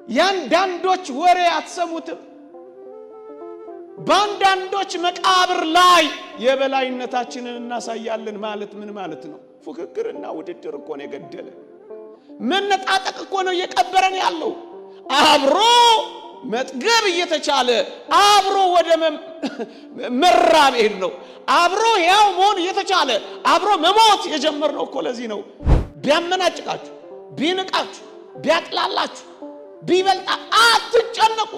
ያንዳንዶች ወሬ አትሰሙትም? ባንዳንዶች መቃብር ላይ የበላይነታችንን እናሳያለን ማለት ምን ማለት ነው? ፉክክርና ውድድር እኮ ነው የገደለ። መነጣጠቅ እኮ ነው የቀበረን ያለው። አብሮ መጥገብ እየተቻለ አብሮ ወደ መራብ ሄድ ነው። አብሮ ያው መሆን እየተቻለ አብሮ መሞት የጀመርነው እኮ ለዚህ ነው። ቢያመናጭቃችሁ፣ ቢንቃችሁ፣ ቢያቅላላችሁ፣ ቢበልጣ አትጨነቁ።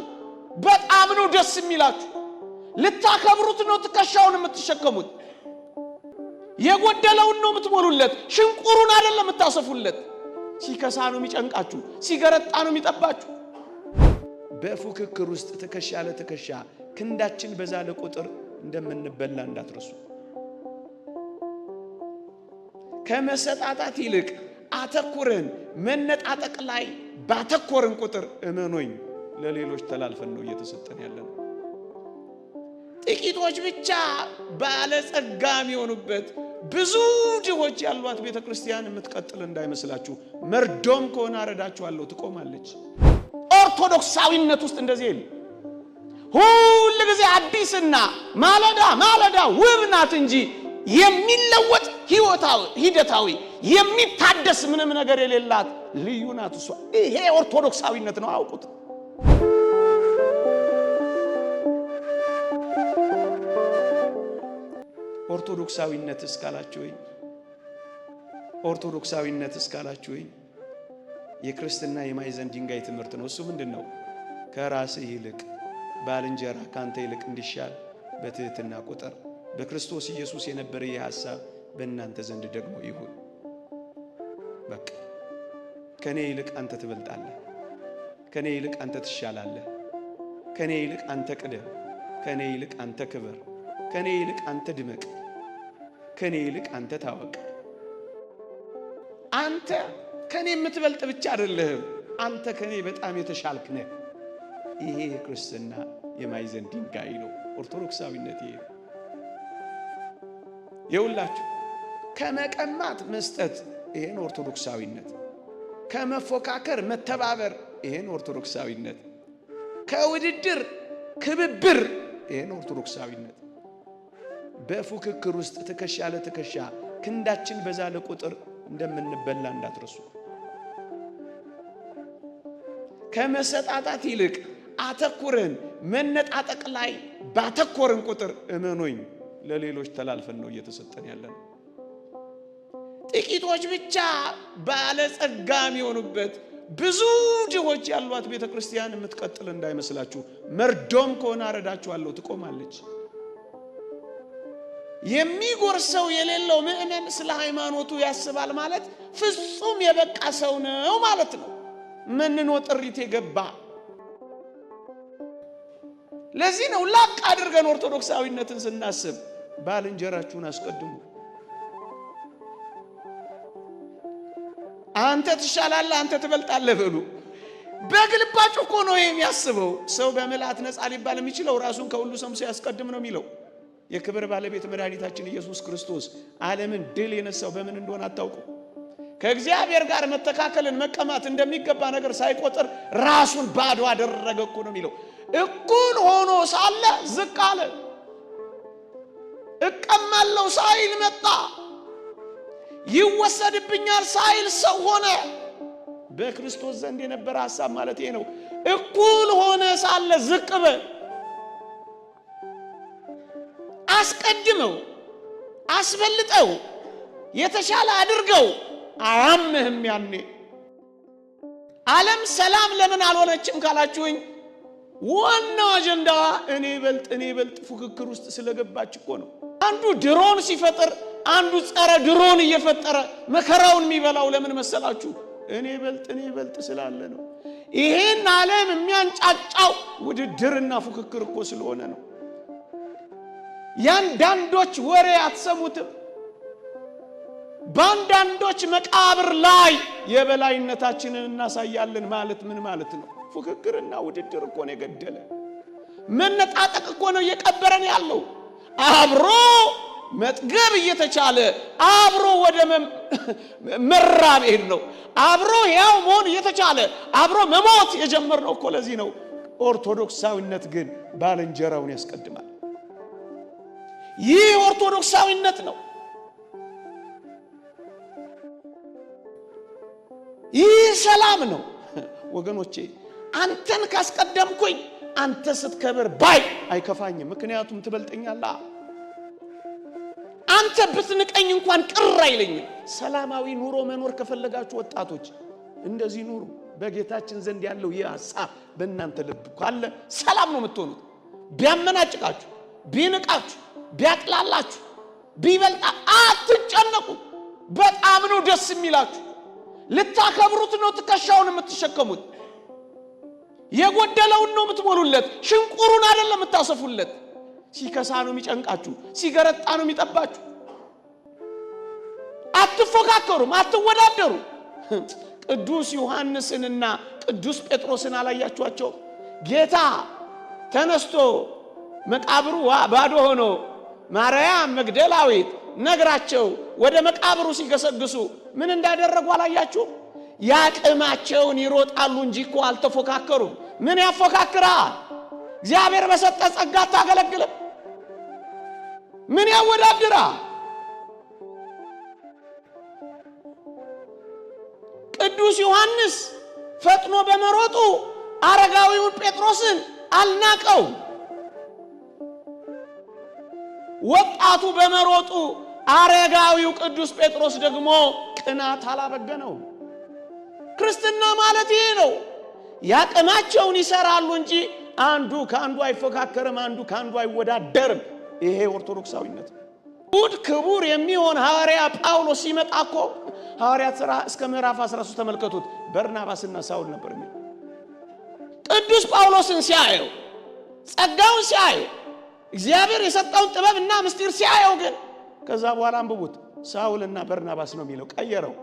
በጣም ነው ደስ የሚላችሁ። ልታከብሩት ነው ትከሻውን የምትሸከሙት። የጎደለውን ነው የምትሞሉለት። ሽንቁሩን አይደለም የምታሰፉለት። ሲከሳ ነው የሚጨንቃችሁ፣ ሲገረጣ ነው የሚጠባችሁ። በፉክክር ውስጥ ትከሻ ለትከሻ ክንዳችን በዛለ ቁጥር እንደምንበላ እንዳትረሱ። ከመሰጣጣት ይልቅ አተኩረን መነጣጠቅ ላይ ባተኮርን ቁጥር እመኖኝ ለሌሎች ተላልፈን ነው እየተሰጠን ያለን። ጥቂቶች ብቻ ባለጸጋ የሚሆኑበት ብዙ ድሆች ያሏት ቤተክርስቲያን የምትቀጥል እንዳይመስላችሁ። መርዶም ከሆነ አረዳችኋለሁ፣ ትቆማለች። ኦርቶዶክሳዊነት ውስጥ እንደዚህ የለም። ሁሉ ጊዜ አዲስና ማለዳ ውብ ናት እንጂ የሚለወጥ ሂደታዊ የሚታደስ ምንም ነገር የሌላት ልዩ ናት እሷ። ይሄ ኦርቶዶክሳዊነት ነው፣ አውቁት። ኦርቶዶክሳዊነት እስካላችሁ የክርስትና የማዕዘን ድንጋይ ትምህርት ነው። እሱ ምንድነው? ከራስህ ይልቅ ባልንጀራ ካንተ ይልቅ እንዲሻል በትህትና ቁጥር። በክርስቶስ ኢየሱስ የነበረ የሐሳብ በእናንተ ዘንድ ደግሞ ይሁን። በቃ ከኔ ይልቅ አንተ ትበልጣለህ፣ ከኔ ይልቅ አንተ ትሻላለህ፣ ከኔ ይልቅ አንተ ቅደም፣ ከኔ ይልቅ አንተ ክብር፣ ከኔ ይልቅ አንተ ድመቅ፣ ከኔ ይልቅ አንተ ታወቅ። አንተ ከኔ የምትበልጥ ብቻ አይደለህም፣ አንተ ከኔ በጣም የተሻልክ ነህ። ይሄ የክርስትና የማዕዘን ድንጋይ ነው ኦርቶዶክሳዊነት። ይሄ የሁላችሁ ከመቀማት መስጠት፣ ይሄን ኦርቶዶክሳዊነት። ከመፎካከር መተባበር፣ ይሄን ኦርቶዶክሳዊነት። ከውድድር ክብብር፣ ይሄን ኦርቶዶክሳዊነት። በፉክክር ውስጥ ትከሻ ለትከሻ ክንዳችን በዛለ ቁጥር እንደምንበላ እንዳትረሱ። ከመሰጣጣት ይልቅ አተኩረን መነጣጠቅ ላይ ባተኮርን ቁጥር እመኖኝ ለሌሎች ተላልፈን ነው እየተሰጠን ያለን። ጥቂቶች ብቻ ባለጸጋ የሚሆኑበት ብዙ ድሆች ያሏት ቤተክርስቲያን የምትቀጥል እንዳይመስላችሁ። መርዶም ከሆነ አረዳችኋለሁ፣ ትቆማለች። የሚጎርሰው የሌለው ምእመን ስለ ሃይማኖቱ ያስባል ማለት ፍጹም የበቃ ሰው ነው ማለት ነው። መንኖ ጥሪት የገባ። ለዚህ ነው ላቅ አድርገን ኦርቶዶክሳዊነትን ስናስብ ባልንጀራችሁን አስቀድሙ። አንተ ትሻላለህ፣ አንተ ትበልጣለህ በሉ። በግልባጩ እኮ ነው የሚያስበው። ሰው በምልአት ነፃ ሊባል የሚችለው ራሱን ከሁሉ ሰው ሲያስቀድም ነው የሚለው። የክብር ባለቤት መድኃኒታችን ኢየሱስ ክርስቶስ ዓለምን ድል የነሳው በምን እንደሆነ አታውቁ? ከእግዚአብሔር ጋር መተካከልን መቀማት እንደሚገባ ነገር ሳይቆጥር ራሱን ባዶ አደረገ እኮ ነው የሚለው። እኩል ሆኖ ሳለ ዝቅ አለ። እቀማለሁ ሳይል መጣ። ይወሰድብኛል ሳይል ሰው ሆነ። በክርስቶስ ዘንድ የነበረ ሐሳብ ማለት ይሄ ነው። እኩል ሆነ ሳለ ዝቅ በል። አስቀድመው፣ አስበልጠው፣ የተሻለ አድርገው። አያምህም ያኔ። ዓለም ሰላም ለምን አልሆነችም ካላችሁኝ፣ ዋናው አጀንዳዋ እኔ በልጥ ፉክክር ውስጥ ስለገባች እኮ ነው። አንዱ ድሮን ሲፈጥር አንዱ ጸረ ድሮን እየፈጠረ መከራውን የሚበላው ለምን መሰላችሁ? እኔ በልጥ ስላለ ነው። ይሄን ዓለም የሚያንጫጫው ውድድርና ፉክክር እኮ ስለሆነ ነው። ያንዳንዶች ወሬ አትሰሙትም? ባንዳንዶች መቃብር ላይ የበላይነታችንን እናሳያለን ማለት ምን ማለት ነው? ፉክክርና ውድድር እኮ ነው የገደለ። መነጣጠቅ እኮ ነው የቀበረን ያለው። አብሮ መጥገብ እየተቻለ አብሮ ወደ መራብ ሄድ ነው። አብሮ ያው መሆን እየተቻለ አብሮ መሞት የጀመርነው እኮ ለዚህ ነው። ኦርቶዶክሳዊነት ግን ባልንጀራውን ያስቀድማል። ይህ ኦርቶዶክሳዊነት ነው። ይህ ሰላም ነው ወገኖቼ። አንተን ካስቀደምኩኝ አንተ ስትከብር ባይ አይከፋኝም፣ ምክንያቱም ትበልጠኛለህ። አንተ ብትንቀኝ እንኳን ቅር አይለኝም። ሰላማዊ ኑሮ መኖር ከፈለጋችሁ ወጣቶች እንደዚህ ኑሩ። በጌታችን ዘንድ ያለው ይህ ሐሳብ በእናንተ ልብ ካለ ሰላም ነው የምትሆኑት። ቢያመናጭቃችሁ፣ ቢንቃችሁ፣ ቢያጥላላችሁ፣ ቢበልጣ አትጨነቁ። በጣም ነው ደስ የሚላችሁ። ልታከብሩት ነው ትከሻውን የምትሸከሙት። የጎደለውን ነው የምትሞሉለት፣ ሽንቁሩን አይደለም የምታሰፉለት። ሲከሳ ነው የሚጨንቃችሁ፣ ሲገረጣ ነው የሚጠባችሁ። አትፎካከሩም፣ አትወዳደሩ። ቅዱስ ዮሐንስንና ቅዱስ ጴጥሮስን አላያችኋቸው? ጌታ ተነስቶ መቃብሩ ባዶ ሆኖ ማርያም መግደላዊት ነግራቸው ወደ መቃብሩ ሲገሰግሱ ምን እንዳደረጉ አላያችሁ? ያቅማቸውን ይሮጣሉ እንጂ እኮ አልተፎካከሩም። ምን ያፎካክራል? እግዚአብሔር በሰጠ ጸጋ ታገለግልም። ምን ያወዳድራል? ቅዱስ ዮሐንስ ፈጥኖ በመሮጡ አረጋዊውን ጴጥሮስን አልናቀው። ወጣቱ በመሮጡ አረጋዊው ቅዱስ ጴጥሮስ ደግሞ ቅናት አላበገነው። ክርስትና ማለት ይሄ ነው። ያቅማቸውን ይሰራሉ እንጂ አንዱ ከአንዱ አይፎካከርም፣ አንዱ ከአንዱ አይወዳደርም። ይሄ ኦርቶዶክሳዊነት። ውድ ክቡር የሚሆን ሐዋርያ ጳውሎስ ሲመጣ እኮ ሐዋርያት ሥራ እስከ ምዕራፍ 13 ተመልከቱት። በርናባስና ሳውል ነበር የሚል። ቅዱስ ጳውሎስን ሲያየው፣ ጸጋውን ሲያየው፣ እግዚአብሔር የሰጠውን ጥበብና ምስጢር ሲያየው ግን ከዛ በኋላ አንብቡት፣ ሳውልና በርናባስ ነው የሚለው። ቀየረው።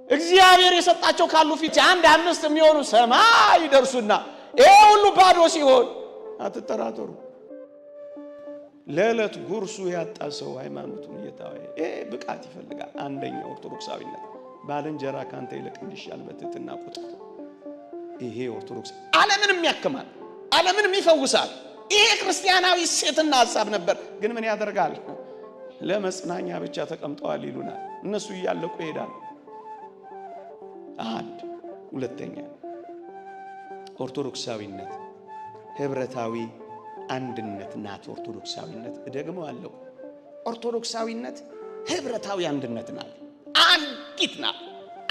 እግዚአብሔር የሰጣቸው ካሉ ፊት አንድ አምስት የሚሆኑ ሰማይ ይደርሱና ይሄ ሁሉ ባዶ ሲሆን አትጠራጠሩ። ለዕለት ጉርሱ ያጣ ሰው ሃይማኖቱን እየታወየ ይሄ ብቃት ይፈልጋል። አንደኛ ኦርቶዶክሳዊነት ባልንጀራ ካንተ ይልቅ እንዲሻል በትህትና ቁጠር። ይሄ ኦርቶዶክስ ዓለምንም ያክማል፣ ዓለምንም ይፈውሳል። ይሄ ክርስቲያናዊ ሴትና ሐሳብ ነበር። ግን ምን ያደርጋል? ለመጽናኛ ብቻ ተቀምጠዋል ይሉናል። እነሱ እያለቁ ይሄዳሉ። አንድ ሁለተኛ ኦርቶዶክሳዊነት ህብረታዊ አንድነት ናት። ኦርቶዶክሳዊነት ደግሞ አለው። ኦርቶዶክሳዊነት ህብረታዊ አንድነት ናት። አንዲት ናት፣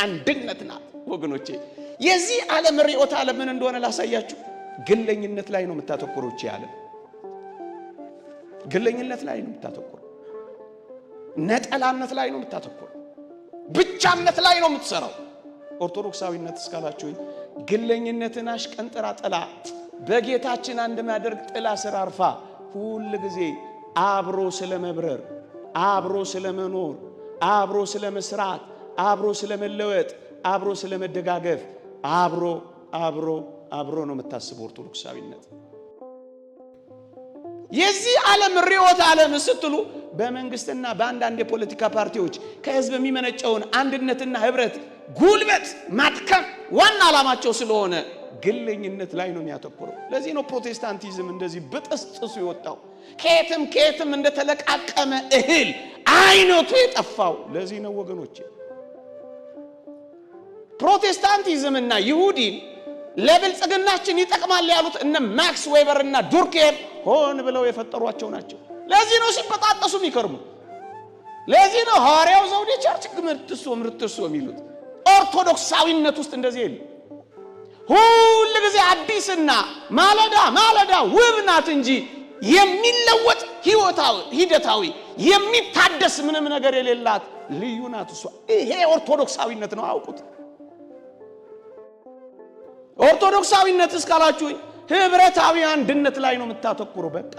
አንድነት ናት። ወገኖቼ የዚህ ዓለም ርዕዮተ ዓለም ምን እንደሆነ ላሳያችሁ። ግለኝነት ላይ ነው የምታተኩረው። እቺ ዓለም ግለኝነት ላይ ነው የምታተኩረው። ነጠላነት ላይ ነው የምታተኩረው። ብቻነት ላይ ነው የምትሰራው። ኦርቶዶክሳዊነት እስካላችሁኝ ግለኝነትን አሽቀንጥራ ጥላ በጌታችን አንድ ማደርግ ጥላ ስር አርፋ ሁሉ ጊዜ አብሮ ስለመብረር፣ አብሮ ስለመኖር፣ አብሮ ስለመስራት፣ አብሮ ስለመለወጥ፣ አብሮ ስለመደጋገፍ፣ አብሮ ነው የምታስበው ኦርቶዶክሳዊነት። የዚህ ዓለም ርዕዮተ ዓለም ስትሉ በመንግስትና በአንዳንድ የፖለቲካ ፓርቲዎች ከህዝብ የሚመነጨውን አንድነትና ህብረት ጉልበት ማድከም ዋና ዓላማቸው ስለሆነ ግለኝነት ላይ ነው የሚያተኩረው። ለዚህ ነው ፕሮቴስታንቲዝም እንደዚህ በጥስጥሱ የወጣው፣ ከየትም እንደተለቃቀመ እህል አይነቱ የጠፋው። ለዚህ ነው ወገኖቼ ፕሮቴስታንቲዝምና ይሁዲን ለብልጽግናችን ይጠቅማል ያሉት እነ ማክስ ዌበር እና ዱርኬም ሆን ብለው የፈጠሯቸው ናቸው። ለዚህ ነው ሲበጣጠሱ የሚከርሙ። ለዚህ ነው ሐዋርያው ዘውዴ ቸርች ምርትሶ የሚሉት። ኦርቶዶክሳዊነት ውስጥ እንደዚህ የለም። ሁሉ ጊዜ አዲስና ማለዳ ውብ ናት እንጂ የሚለወጥ ሂደታዊ የሚታደስ ምንም ነገር የሌላት ልዩ ናት እሷ። ይሄ ኦርቶዶክሳዊነት ነው፣ አውቁት። ኦርቶዶክሳዊነት እስካላችሁኝ ህብረታዊ አንድነት ላይ ነው የምታተኩረው። በቃ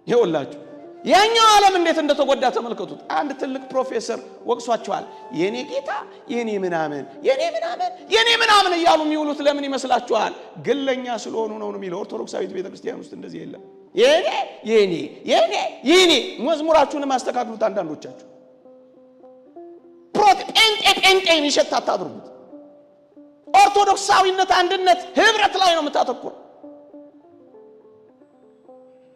ይኸውላችሁ የኛው ዓለም እንዴት እንደተጎዳ ተመልከቱት። አንድ ትልቅ ፕሮፌሰር ወቅሷቸዋል። የኔ ጌታ የኔ ምናምን እያሉ የሚውሉት ለምን ይመስላችኋል? ግለኛ ስለሆኑ ነው የሚለው። ኦርቶዶክሳዊት ቤተክርስቲያን ውስጥ እንደዚህ የለም። የኔ መዝሙራችሁንም አስተካክሉት። አንዳንዶቻችሁ ጴንጤ ይሸት አታድርጉት። ኦርቶዶክሳዊነት፣ አንድነት፣ ህብረት ላይ ነው የምታተኩረው።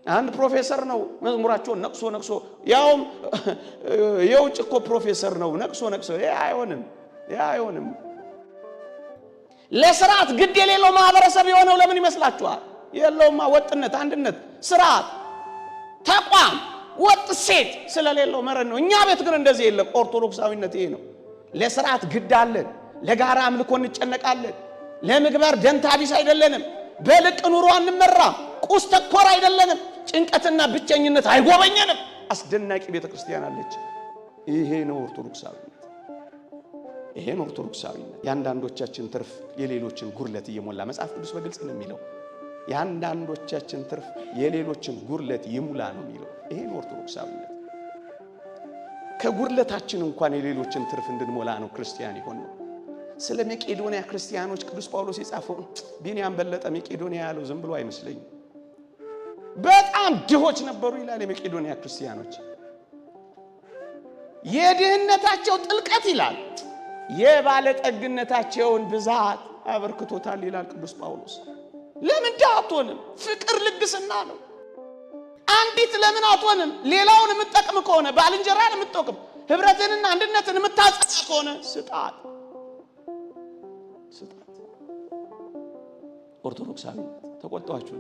አንድ ፕሮፌሰር ነው መዝሙራቸውን ነቅሶ ያውም የውጭ እኮ ፕሮፌሰር ነው ነቅሶ አይሆንም። ለስርዓት ግድ የሌለው ማህበረሰብ የሆነው ለምን ይመስላችኋል? የለውማ ወጥነት፣ አንድነት፣ ስርዓት፣ ተቋም፣ ወጥ ሴት ስለሌለው መረን ነው። እኛ ቤት ግን እንደዚህ የለም። ኦርቶዶክሳዊነት ይሄ ነው። ለስርዓት ግድ አለን። ለጋራ አምልኮ እንጨነቃለን። ለምግባር ደንታ ቢስ አይደለንም። በልቅ ኑሮ አንመራም። ቁስ ተኮር አይደለንም። ጭንቀትና ብቸኝነት አይጎበኘንም። አስደናቂ ቤተክርስቲያን አለች። ይሄ ነው ኦርቶዶክሳዊነት። የአንዳንዶቻችን ትርፍ የሌሎችን ጉድለት እየሞላ መጽሐፍ ቅዱስ በግልጽ ነው የሚለው። የአንዳንዶቻችን ትርፍ የሌሎችን ጉድለት ይሙላ ነው የሚለው። ይሄ ነው ኦርቶዶክሳዊነት። ከጉድለታችን እንኳን የሌሎችን ትርፍ እንድንሞላ ነው ክርስቲያን ይሆን ነው። ስለ መቄዶንያ ክርስቲያኖች ቅዱስ ጳውሎስ የጻፈው ቢንያም በለጠ መቄዶንያ ያለው ዝም ብሎ አይመስለኝም። በጣም ድሆች ነበሩ ይላል። የመቄዶንያ ክርስቲያኖች የድህነታቸው ጥልቀት ይላል የባለጠግነታቸውን ብዛት አበርክቶታል ይላል ቅዱስ ጳውሎስ። ለምን ድሃ አትሆንም? ፍቅር ልግስና ነው። አንዲት ለምን አትሆንም? ሌላውን የምትጠቅም ከሆነ ባልንጀራን የምትጠቅም ህብረትንና አንድነትን የምታጸና ከሆነ ስጣት። ኦርቶዶክሳዊነት ተቆጣችሁ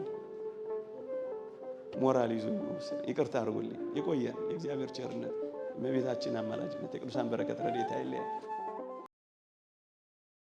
ሞራል ይዞ ይቅርታ አድርጉልኝ። ይቆየን። የእግዚአብሔር ቸርነት፣ እመቤታችን አማላጅነት፣ የቅዱሳን በረከት ረድኤት አይለየን።